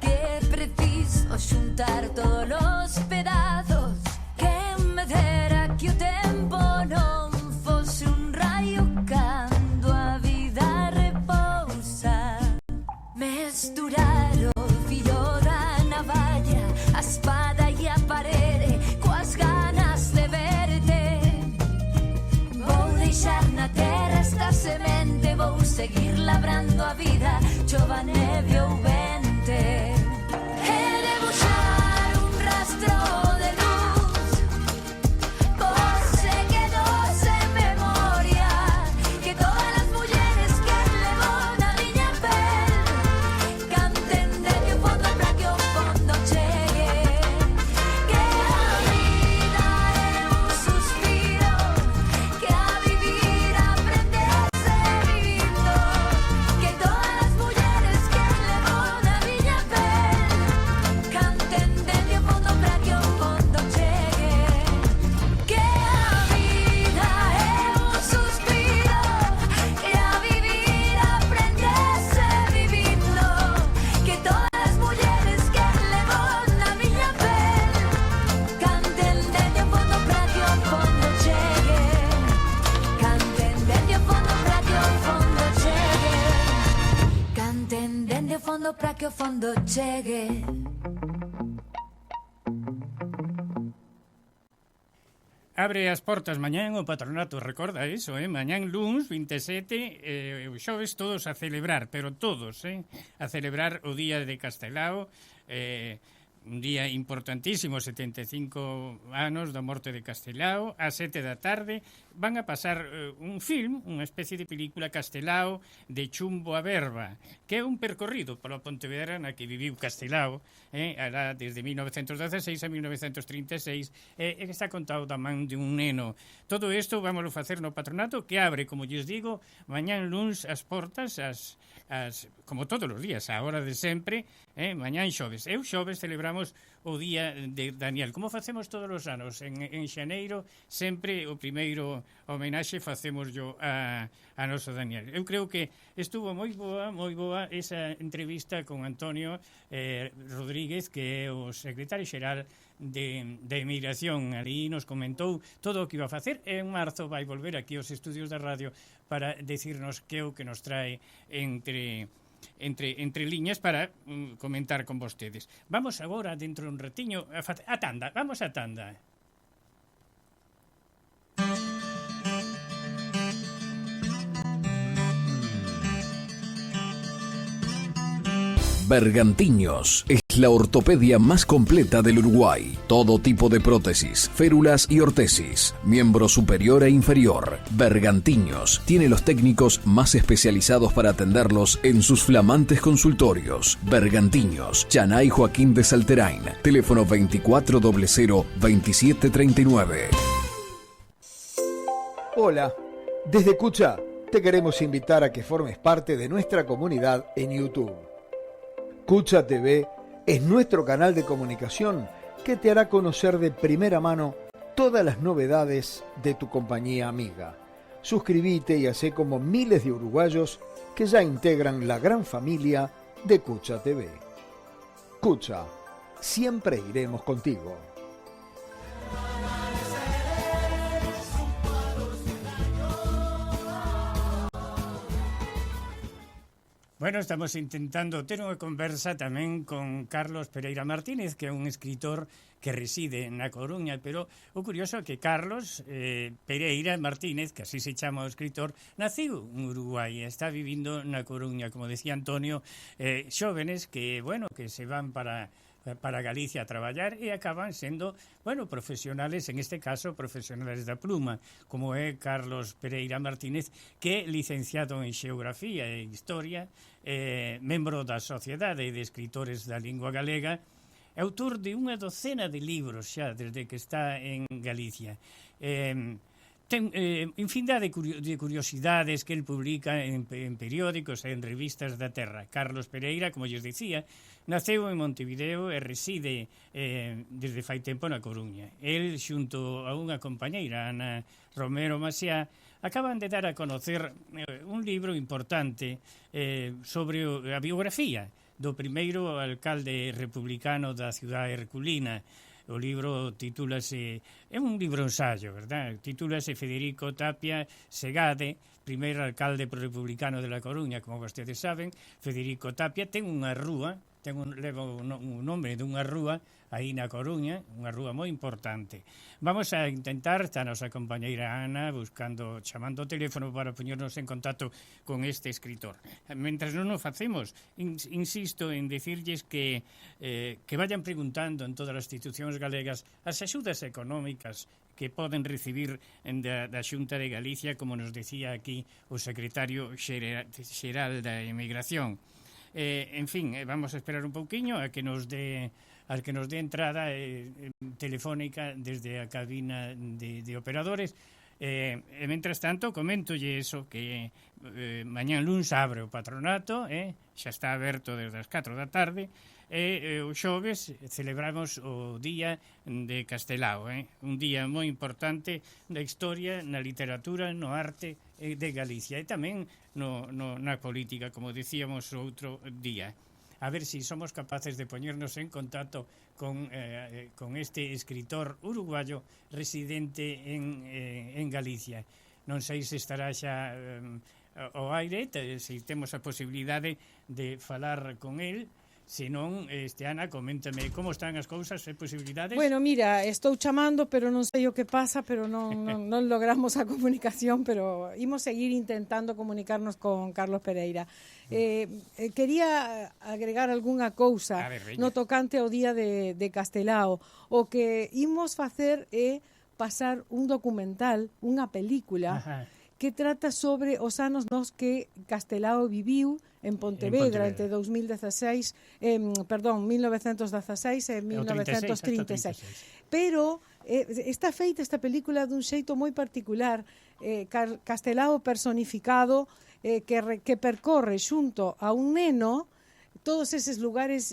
que é preciso xuntar todos os pedazos. Que me dera que o tempo non fose un raio cando a vida repousa. Mesturar o filo da navalla, a espada e a parede, coas ganas de verte. Vou deixar na terra esta semente, vou seguir labrando a vida, chova, neve ou vente. He de buxar un rastro de luz, por se quedou sen memoria, que todas as mulleres que levo na miña pel canten desde o fondo para que ao fondo chegue. Que a vida é un suspiro, que a vivir aprendese vivindo, que todas as mulleres que levo na miña pel canten desde o fondo para que ao fondo chegue. Que a vida é un suspiro, que a vivir aprendese vivindo, que todas as mulleres que levo na miña pel canten desde o fondo para que ao fondo chegue. Canten desde o fondo para que ao fondo chegue. Canten desde o fondo para que ao fondo chegue. Abre as portas mañán o patronato, recorda iso, mañán luns 27, o xoves todos a celebrar, pero todos, a celebrar o Día de Castelao, un día importantísimo, 75 anos da morte de Castelao, a 7 da tarde van a pasar un film, unha especie de película Castelao de Chumbo a Berba, que é un percorrido pola Pontevedra na que viviu Castelao, alá desde 1916 a 1936, e que está contado da man de un neno. Todo isto vamos a facer no patronato, que abre, como lles digo, mañán luns as portas, como todos os días, a hora de sempre, mañán xoves. Eu xoves celebramos o Día de Daniel, como facemos todos os anos. En xaneiro, sempre o primeiro homenaxe facemos a noso Daniel. Eu creo que estuvo moi boa esa entrevista con Antonio Rodríguez, que é o secretario xeral de Emigración. Ali nos comentou todo o que iba a facer. En marzo vai volver aquí aos estudios da radio para decirnos que é o que nos trae entre liñas para comentar con vostedes. Vamos agora, dentro de un ratiño, a tanda. Vamos a tanda. Bergantiños es la ortopedia más completa del Uruguay. Todo tipo de prótesis, férulas y ortesis, miembro superior e inferior. Bergantiños tiene los técnicos más especializados para atenderlos en sus flamantes consultorios. Bergantiños, Chanay Joaquín de Salterain, teléfono 2400-2739. Hola, desde Cucha te queremos invitar a que formes parte de nuestra comunidad en YouTube. Cucha TV es nuestro canal de comunicación que te hará conocer de primera mano todas las novedades de tu compañía amiga. Suscríbete y hacé como miles de uruguayos que ya integran la gran familia de Cucha TV. Cucha, siempre iremos contigo. Bueno, estamos intentando ter unha conversa tamén con Carlos Pereira Martínez, que é un escritor que reside na Coruña, pero o curioso é que Carlos Pereira Martínez, que así se chama o escritor, naciu en Uruguai, está vivindo na Coruña, como decía Antonio, xóvenes que, bueno, que se van para Galicia a traballar e acaban sendo, bueno, profesionales, en este caso, profesionales da pluma, como é Carlos Pereira Martínez, que é licenciado en Xeografía e Historia, membro da Sociedade de Escritores da Lingua Galega, autor de unha docena de libros xa desde que está en Galicia. Ten infindade de curiosidades que el publica en periódicos e en revistas da terra. Carlos Pereira, como lles dicía, naceu en Montevideo e reside desde fai tempo na Coruña. El, xunto a unha compañeira, Ana Romero Maciá, acaban de dar a conocer un libro importante sobre a biografía do primeiro alcalde republicano da cidade herculina. O libro titúlase, é un libro ensayo, verdad? Titúlase Federico Tapia Segade, primeiro alcalde republicano de La Coruña, como vostedes saben. Federico Tapia ten unha rúa, leva un nome dunha rúa aí na Coruña, unha rúa moi importante. Vamos a intentar, está a nosa compañeira Ana chamando o teléfono para poñernos en contacto con este escritor. Mentras non o facemos, insisto en decirlles que vayan preguntando en todas as institucións galegas as axudas económicas que poden recibir da Xunta de Galicia, como nos decía aquí o secretario xeral da Emigración. En fin, vamos a esperar un pouquiño a que nos dé entrada telefónica desde a cabina de operadores. E mentras tanto, coméntolle eso, que mañán luns abre o patronato, xa está aberto desde as 4 da tarde, e o xoves celebramos o Día de Castelao, un día moi importante da historia, na literatura, no arte de Galicia e tamén na política, como decíamos outro día. A ver si somos capaces de poñernos en contacto con este escritor uruguayo residente en Galicia. Non sei se estará xa ao aire, se temos a posibilidade de falar con el. Se non, Ana, coméntame como están as cousas, posibilidades? Bueno, mira, estou chamando, pero non sei o que pasa, pero non logramos a comunicación, pero imos seguir intentando comunicarnos con Carlos Pereira. Quería agregar algunha cousa no tocante ao Día de Castelao. O que imos facer é pasar un documental, unha película, que trata sobre os anos nos que Castelao viviu en Pontevedra entre 1916 e 1936. Pero está feita esta película dun xeito moi particular. Castelao personificado que percorre xunto a un neno todos eses lugares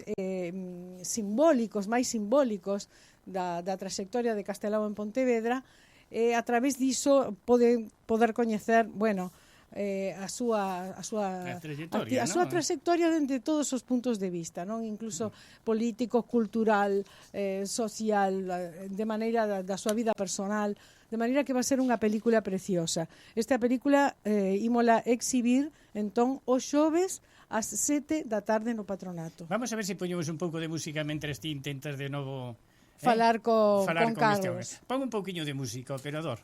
simbólicos, máis simbólicos da trayectoria de Castelao en Pontevedra. A través diso poder coñecer, bueno, a súa trayectoria dende todos os puntos de vista, non? Incluso político, cultural, social, de maneira da súa vida personal, de maneira que va a ser unha película preciosa. Esta película ímola exhibir entón os xoves ás 7 da tarde no Patronato. Vamos a ver se poñemos un pouco de música mentre ti intentas de novo falar con Carlos. Pon un pouquiño de música, operador.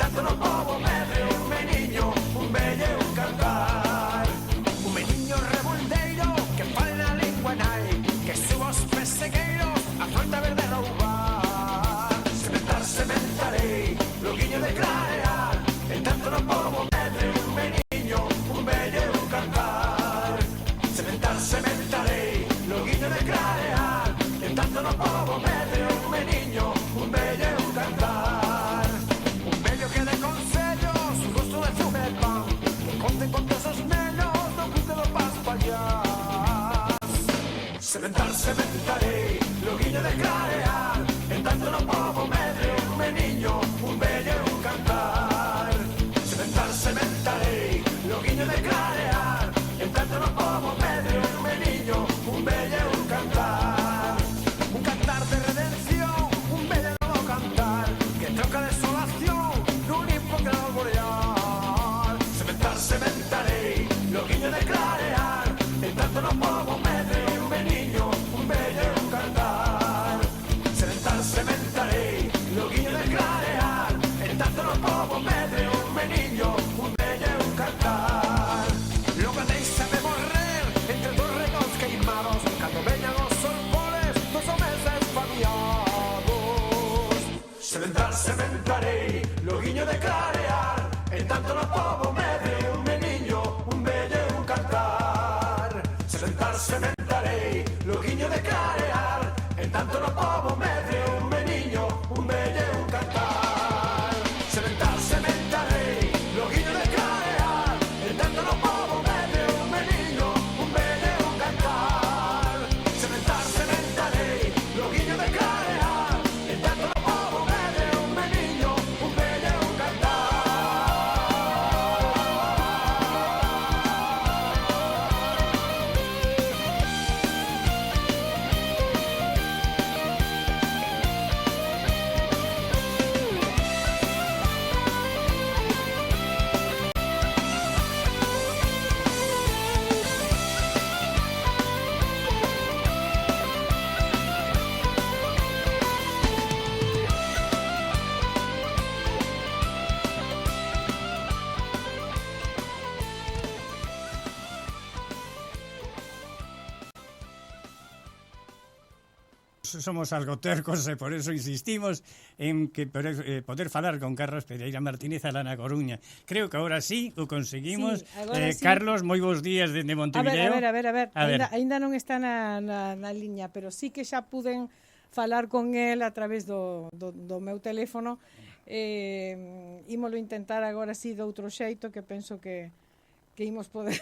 Tanto non povo medre un meniño, un vello e un cantar. Sementar, sementarei, loguinho de clarear, en tanto no povo medre, un meniño, un vello e un cantar. Sementar, sementarei, loguinho de clarear, en tanto no povo medre, un meniño, un vello e un cantar. Un cantar de redención, un vello novo cantar, que troca desolación nun hipócrita boreal. Sementar, sementarei, loguinho de clarear, en tanto no povo medre, un meniño, un vello e un cantar. Sementar, sementarei, loguinho de clarear, en tanto no povo medre, un meniño, un vello e un cantar. Logo deixame morrer entre dos regos queimados, cando veñan os solpores dos homes desfabiados. Sementar, sementarei, loguinho de clarear, en tanto no povo medre, un meniño, un vello e un cantar. Sementar, sementarei, loguinho de clarear, en tanto no povo medre, un meniño, un vello e un cantar. Sementar, sementarei, loguinho de clarear, en tanto no povo medre, un meniño, un vello e un cantar. Sementar, sementarei, loguinho de clarear, en tanto no povo medre, un meniño, un vello e un cantar. Somos algo tercos e por eso insistimos en que poder falar con Carlos Pereira Martínez alá na Coruña. Creo que agora sí o conseguimos. Sí, agora sí. Carlos, moi bons días desde Montevideo. A ver. Ainda non está na liña, pero sí que xa puden falar con el a través do meu teléfono. Ímolo intentar agora sí de outro xeito, que penso que imos poder.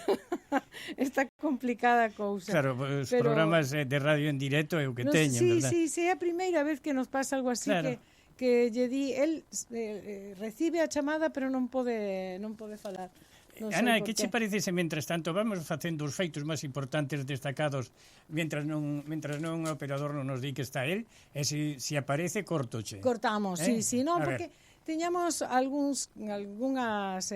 Está complicada a cousa. Claro, os programas de radio en directo é o que teñen, verdad? Sí, é a primeira vez que nos pasa algo así, claro. que lle di, el recibe a chamada, pero non pode falar. Ana, que che parece se mentres tanto vamos facendo os feitos máis importantes destacados mentras non o operador non nos di que está el, e se aparece, cortoche. Cortamos, sí, non, porque teñamos algunhas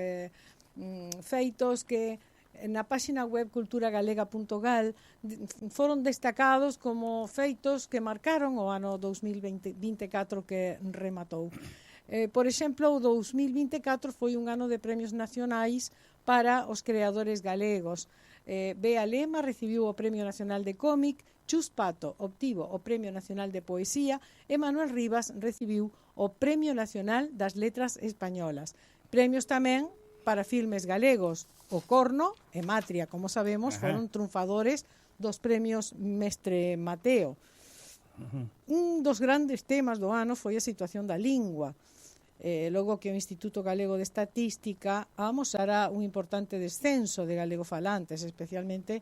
feitos que na páxina web culturagalega.gal foron destacados como feitos que marcaron o ano 2024 que rematou. Por exemplo, o 2024 foi un ano de premios nacionais para os creadores galegos. Bea Lema recibiu o Premio Nacional de Cómic, Chus Pato obtivo o Premio Nacional de Poesía e Manuel Rivas recibiu o Premio Nacional das Letras Españolas. Premios tamén para filmes galegos. O Corno e Matria, como sabemos, foron triunfadores dos premios Mestre Mateo. Un dos grandes temas do ano foi a situación da lingua. Logo que o Instituto Galego de Estatística amosara un importante descenso de galegofalantes, especialmente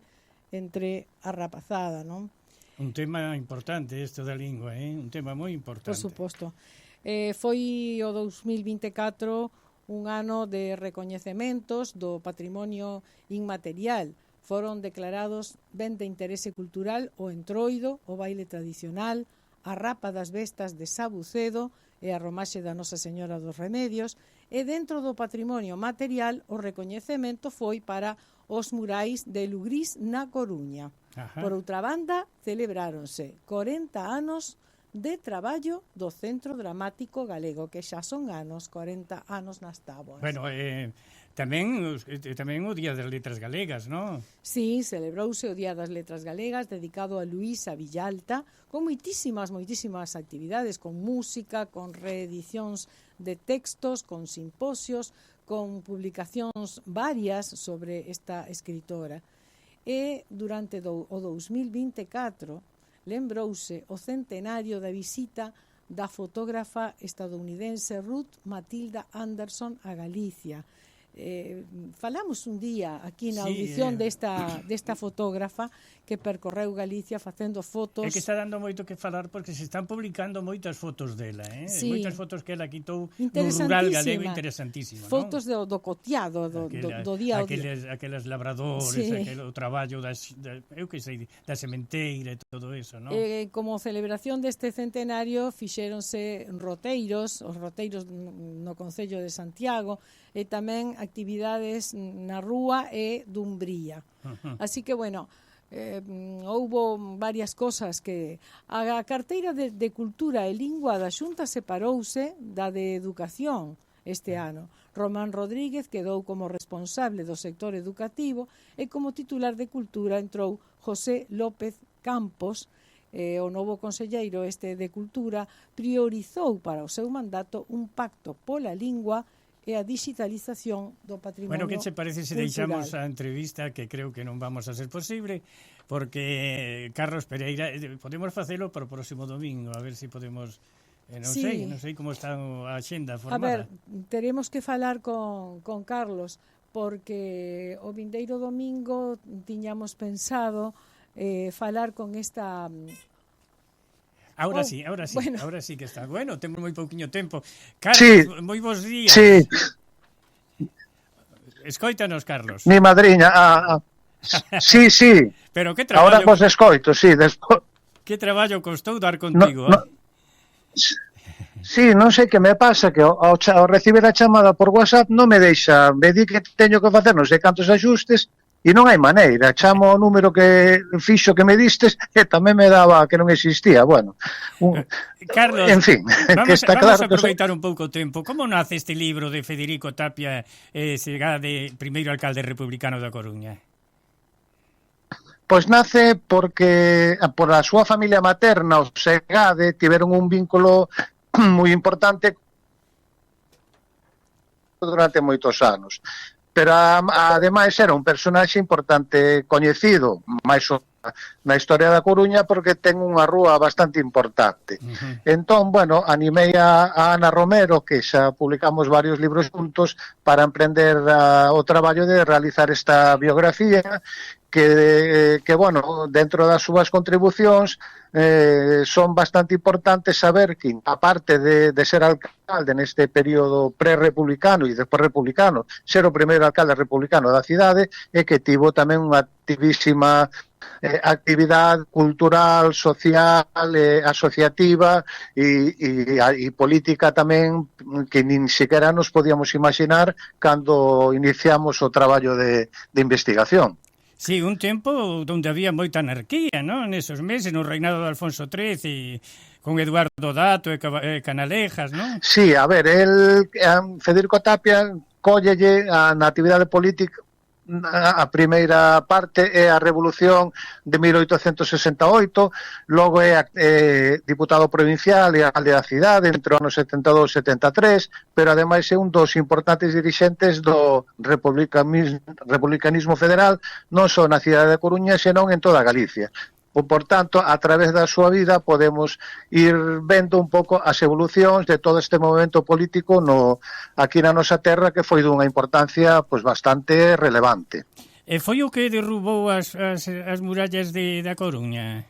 entre a rapazada, non? Un tema importante isto da lingua, un tema moi importante. Por suposto. Foi o 2024 un ano de recoñecementos do patrimonio inmaterial. Foron declarados ben de interese cultural o entroido, o baile tradicional, a rapa das bestas de Sabucedo e a romaxe da Nosa Señora dos Remedios, e dentro do patrimonio material o recoñecemento foi para os murais de Lugrís na Coruña. Por outra banda, celebráronse 40 anos de traballo do Centro Dramático Galego, que xa son 40 anos nas táboas. Bueno, tamén o Día das Letras Galegas, non? Sí, celebrouse o Día das Letras Galegas dedicado a Luísa Villalta, con moitísimas actividades, con música, con reedicións de textos, con simposios, con publicacións varias sobre esta escritora. E durante o 2024 lembrouse o centenario da visita da fotógrafa estadounidense Ruth Matilda Anderson a Galicia. falamos un día aquí na Sí, audición desta fotógrafa que percorreu Galicia facendo fotos. É que está dando moito que falar porque se están publicando moitas fotos dela, Sí. moitas fotos que ela quitou no rural galego, interesantísimo, fotos non? do cotiado, do día ao día. Aqueles labradores, Sí. o traballo eu que sei, da sementeira e todo eso, non? Como celebración deste centenario fixéronse roteiros, os roteiros no Concello de Santiago, e tamén actividades na rúa e Dumbría. Así que, bueno, houbo varias cosas que a carteira de Cultura e Lingua da Xunta separouse da de Educación este ano. Román Rodríguez quedou como responsable do sector educativo e como titular de Cultura entrou José López Campos. O novo conselleiro de Cultura priorizou para o seu mandato un pacto pola lingua e a digitalización do patrimonio Bueno, que che parece se cultural. deixamos a entrevista, que creo que non vamos a ser posible, porque Carlos Pereira, podemos facelo para o próximo domingo, a ver se podemos, non sei como está a axenda A ver, formada. teremos que falar con Carlos, porque o vindeiro domingo tiñamos pensado falar con esta... Ahora sí, bueno. ahora sí que está. Bueno, temos moi pouquiño tempo. Carlos, Sí. moi bons días. Sí, Escoítanos, Carlos. mi madriña. Sí, sí. Pero que Ahora traballo, vos escoito, sí. que traballo costou dar contigo, No, sí, non sei que me pasa, que ao recibir a chamada por WhatsApp non me deixa, me di que teño que facer non sei cantos axustes, e non hai maneira, chamo o número que fixo que me distes e tamén me daba que non existía, bueno. Carlos, En fin, que está vamos claro a aproveitar un pouco o tempo. Como nace este libro de Federico Tapia, Segade, primeiro alcalde republicano da Coruña? Pois nace porque por a súa familia materna, os Segade, tiveron un vínculo moi importante durante moitos anos. Pero ademais era un personaxe importante coñecido, máis na historia da Coruña, porque ten unha rúa bastante importante. Entón, bueno, animei a Ana Romero, que xa publicamos varios libros juntos, para emprender o traballo de realizar esta biografía, que bueno, dentro das súas contribucións son bastante importantes saber que, aparte de ser alcalde neste período pre-republicano e despois republicano, ser o primeiro alcalde republicano da cidade, é que tivo tamén unha activísima actividade cultural, social, asociativa e política tamén, que nin sequera nos podíamos imaginar cando iniciamos o traballo de investigación. Sí, un tempo onde había moita anarquía, non? Nesos meses, no reinado de Alfonso XIII, con Eduardo Dato e Canalejas, non? Sí, a ver, Federico Tapia cóllelle na actividade política. A primeira parte é a Revolución de 1868, logo é diputado provincial e alcalde da cidade entre os anos 72 e 73, pero ademais é un dos importantes dirixentes do republicanismo federal, non só na cidade de Coruña, senón en toda Galicia. Por tanto, a través da súa vida podemos ir vendo un pouco as evolucións de todo este movimento político aquí na nosa terra, que foi dunha importancia pois bastante relevante. E foi o que derrubou as murallas da Coruña?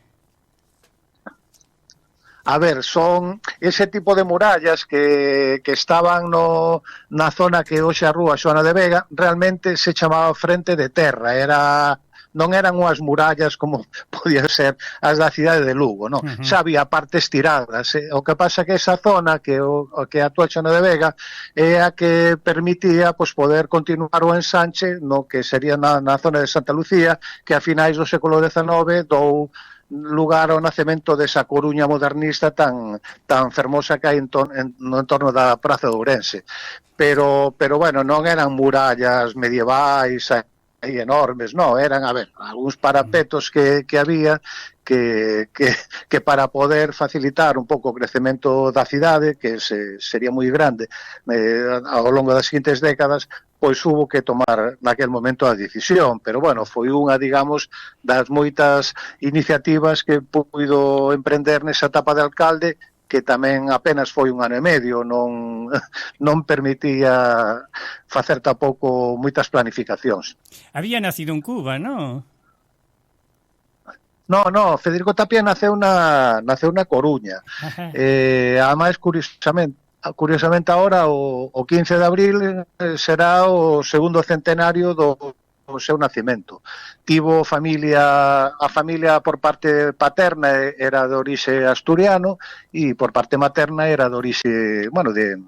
A ver, son ese tipo de murallas que estaban na zona que hoxe a rúa Xoana de Vega, realmente se chamaba Frente de Terra, non eran unhas murallas como podían ser as da cidade de Lugo, non? Xa había partes tiradas. O que pasa que esa zona que a actual Xoana de Vega é a que permitía poder continuar o ensanche no que sería na zona de Santa Lucía, que a finais do século XIX dou lugar ao nacemento desa Coruña modernista tan fermosa que hai no entorno da Praza de Ourense. Pero bueno, non eran murallas medievais enormes, non, eran, a ver, algúns parapetos que había que para poder facilitar un pouco o crecemento da cidade, que sería moi grande ao longo das seguintes décadas, pois hubo que tomar naquel momento a decisión, pero bueno, foi unha, digamos, das moitas iniciativas que puido emprender nesa etapa de alcalde, que tamén apenas foi 1 ano e medio, non permitía facer tampouco moitas planificacións. Había nacido en Cuba, non? No, Federico Tapia naceu na Coruña. Ademais, curiosamente agora, o 15 de abril, será o segundo centenario do seu nacimento. Tivo a familia por parte paterna era de orixe asturiano e por parte materna era de orixe, bueno, de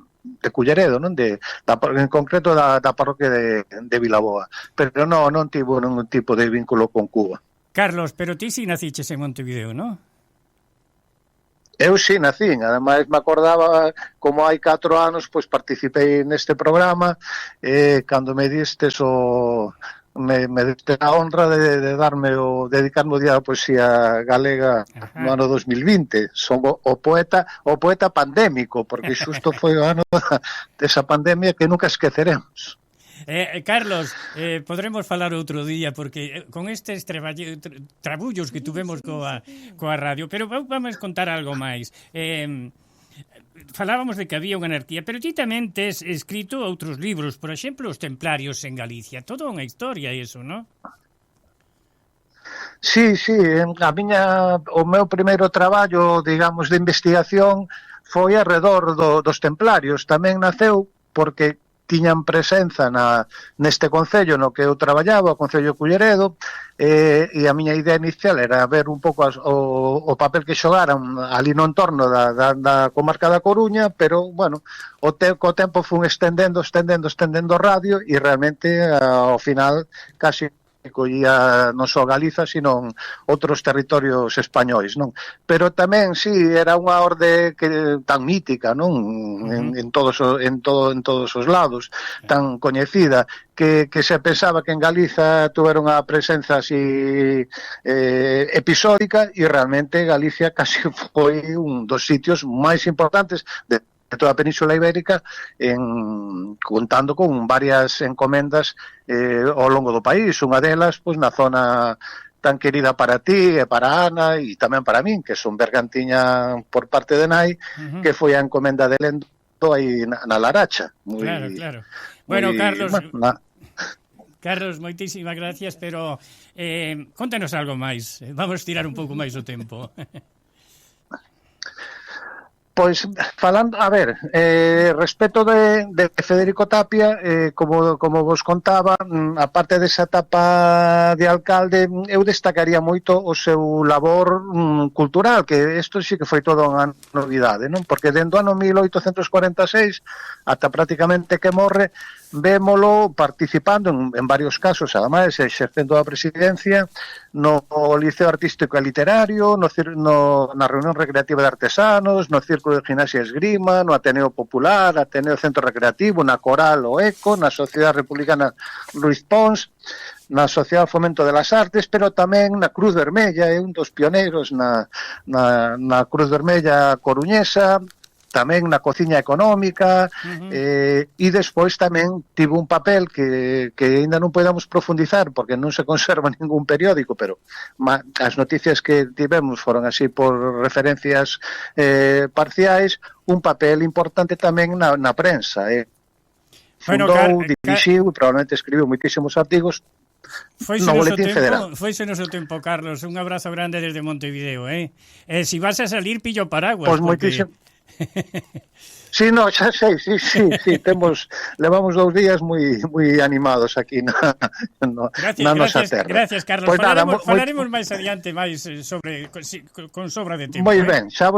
Culleredo, non? En concreto da parroquia de Vilaboa. Pero non tivo ningún tipo de vínculo con Cuba. Carlos, pero ti si naciches en Montevideo, non? Eu si nacín, ademais me acordaba como hai 4 anos pois participei neste programa cando me distes me diste a honra de darme dedicarme o Día da Poesía Galega no ano 2020. Son o poeta pandémico, porque xusto foi o ano desa pandemia que nunca esqueceremos. Carlos, podremos falar outro día porque con estes trabullos que tuvemos coa radio, pero vamos contar algo máis. Falábamos de que había unha anarquía, pero ti tamén tes escrito outros libros, por exemplo, Os Templarios en Galicia. Toda unha historia iso, non? Sí, o meu primeiro traballo, digamos, de investigación foi alrededor dos Templarios. Tamén naceu porque tiñan presenza neste concello no que eu traballaba, o Concello de Culleredo, e a miña idea inicial era ver un pouco o papel que xogaran ali no entorno da comarca da Coruña, pero, bueno, co tempo fun estendendo o radio e realmente ao final casi collía non só Galiza, sino outros territorios españois, non? Pero tamén, sí, era unha orde tan mítica, non? En todos os lados, tan coñecida, que se pensaba que en Galiza tuvera unha presenza así episódica, e realmente Galicia casi foi un dos sitios máis importantes de toda a Península Ibérica, contando con varias encomendas ao longo do país. Unha delas, pois, na zona tan querida para ti e para Ana e tamén para min, que son Bergantiña por parte de nai, que foi a encomenda de Lendo aí na Laracha. Claro. Bueno, Carlos, moitísimas gracias, pero contanos algo máis. Vamos tirar un pouco máis o tempo. Pois, falando, a ver, respecto de Federico Tapia, como vos contaba, a parte desa etapa de alcalde, eu destacaría moito o seu labor cultural, que isto sí que foi toda unha novidade, non? Porque dende o ano 1846 ata prácticamente que morre, vémolo participando en varios casos, ademais, exercendo a presidencia no Liceo Artístico e Literario, na Reunión Recreativa de Artesanos, no Círculo de Gimnasia e Esgrima, no Ateneo Popular, Ateneo Centro Recreativo, na Coral o ECO, na Sociedade Republicana Luis Pons, na Sociedade Fomento de las Artes, pero tamén na Cruz Vermella, é un dos pioneiros na Cruz Vermella coruñesa, tamén na cociña económica, e despois tamén tivo un papel que ainda non podemos profundizar porque non se conserva ningún periódico, pero as noticias que tivemos foron así por referencias parciais, un papel importante tamén na prensa. Fundou, dirixiu e probablemente escribiu moitísimos artigos no Boletín Federal. Foise noso tempo, Carlos. Un abrazo grande desde Montevideo. Si vas a salir, pillo paraguas. Pois moitísimo. Sí, no, xa sei, sí, levamos 2 días moi animados aquí na nosa terra. Gracias, Carlos. Pues falaremos máis adiante con sobra de tempo. Moi ben, xa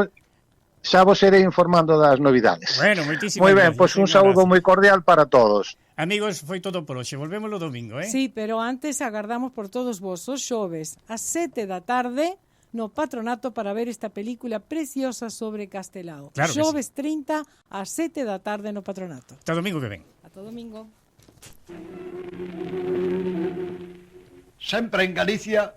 vos irei informando das novidades. Bueno, moitísimas moi ben, pois un saúdo moi cordial para todos. Amigos, foi todo por hoxe. Volvemos o domingo, Sí, pero antes agardamos por todos vos os xoves ás 7 da tarde no Patronato para ver esta película preciosa sobre Castelao. Claro, xoves 30 ás 7 da tarde no Patronato. Ata domingo que ven. Ata domingo. Sempre en Galicia,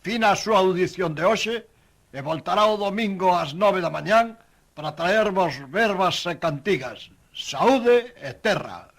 fina a súa audición de hoxe e voltará o domingo ás 9 da mañán para traervos verbas e cantigas. Saúde e terra.